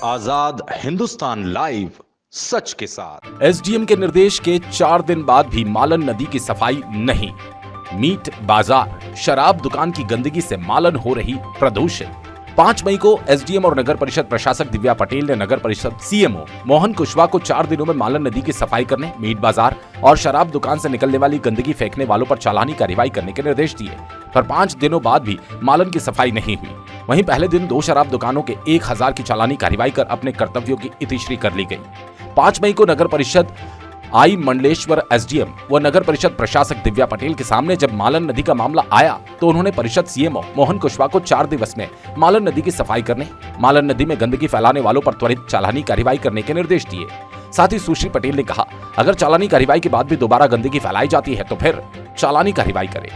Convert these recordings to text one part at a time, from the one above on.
आजाद Hindustan live, सच के साथ। SDM के निर्देश के 4 दिन बाद भी मालन नदी की सफाई नहीं। मीट बाजार, शराब दुकान की गंदगी से मालन हो रही प्रदूषित। 5 मई को एसडीएम और नगर परिषद प्रशासक दिव्या पटेल ने नगर परिषद सीएमओ मोहन कुशवाहा को 4 दिनों में मालन नदी की सफाई करने, मीट बाजार और शराब दुकान से निकलने वाली गंदगी फेंकने वालों पर चालानी कार्रवाई करने के निर्देश दिए। पर 5 दिनों बाद भी मालन की सफाई नहीं हुई। वहीं पहले दिन 2 शराब दुकानों के 1000 की चालानी कार्रवाई कर अपने कर्तव्यों की इतिश्री कर ली गई। 5 मई को नगर परिषद आई मंडलेश्वर एसडीएम व नगर परिषद प्रशासक दिव्या पटेल के सामने जब मालन नदी का मामला आया तो उन्होंने परिषद सीएमओ मोहन कुशवाहा को 4 दिवस में मालन नदी की सफाई करने, मालन नदी में गंदगी फैलाने वालों पर त्वरित चालानी कार्रवाई करने के निर्देश दिए। साथ ही सुश्री पटेल ने कहा, अगर चालानी कार्रवाई के बाद भी दोबारा गंदगी फैलाई जाती है तो फिर चालानी कार्रवाई करें।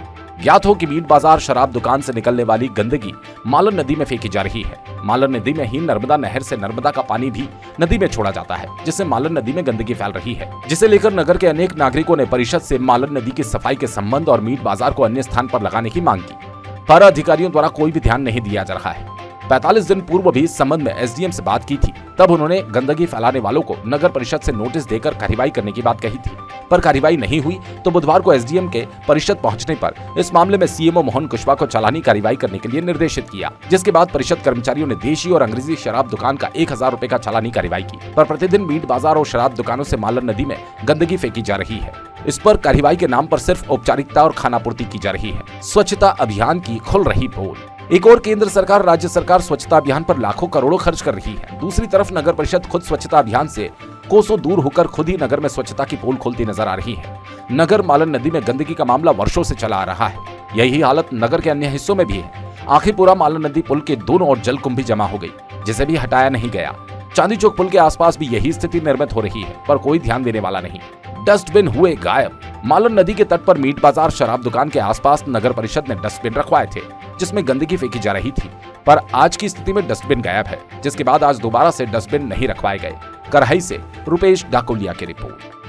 ज्ञात हो कि मीट बाजार, शराब दुकान से निकलने वाली गंदगी मालन नदी में फेंकी जा रही है। मालन नदी में ही नर्मदा नहर से नर्मदा का पानी भी नदी में छोड़ा जाता है, जिससे मालन नदी में गंदगी फैल रही है, जिसे लेकर नगर के अनेक नागरिकों ने परिषद से मालन नदी की सफाई के संबंध और मीट बाजार को अन्य स्थान पर लगाने की मांग की। पर अधिकारियों द्वारा कोई भी ध्यान नहीं दिया जा रहा है। 45 दिन पूर्व भी इस संबंध में एसडीएम से बात की थी, तब उन्होंने गंदगी फैलाने वालों को नगर परिषद से नोटिस देकर कार्रवाई करने की बात कही थी, पर कार्रवाई नहीं हुई। तो बुधवार को एसडीएम के परिषद पहुंचने पर इस मामले में सीएमओ मोहन कुशवाहा को चालानी कार्रवाई करने के लिए निर्देशित किया, जिसके बाद परिषद कर्मचारियों ने देशी और अंग्रेजी शराब दुकान का 1000 रुपए का चालानी कार्रवाई की। पर प्रतिदिन मीट बाजार और शराब दुकानों से मालन नदी में गंदगी फेंकी जा रही है। इस पर कार्रवाई के नाम पर सिर्फ औपचारिकता और खानापूर्ति की जा रही है। स्वच्छता अभियान की खुल रही पोल। एक और केंद्र सरकार, राज्य सरकार स्वच्छता अभियान पर लाखों करोड़ों खर्च कर रही है। दूसरी तरफ नगर परिषद खुद स्वच्छता अभियान से कोसों दूर होकर खुद ही नगर में स्वच्छता की पोल खोलती नजर आ रही है। नगर मालन नदी में गंदगी का मामला वर्षों से चला आ रहा है। यही हालत नगर के अन्य हिस्सों में भी है। आखिर पूरा मालन नदी पुल के दोनों ओर जल कुंभी जमा हो गई, जिसे भी हटाया नहीं गया। चांदी चौक पुल के आसपास भी यही स्थिति निर्मित हो रही है, पर कोई ध्यान देने वाला नहीं। डस्टबिन हुए गायब। मालन नदी के तट पर मीट बाजार, शराब दुकान के आसपास नगर परिषद ने डस्टबिन रखवाए थे, जिसमें गंदगी फेंकी जा रही थी। पर आज की स्थिति में डस्टबिन गायब है, जिसके बाद आज दोबारा से डस्टबिन नहीं रखवाए गए। करहई से रुपेश डाकुलिया की रिपोर्ट।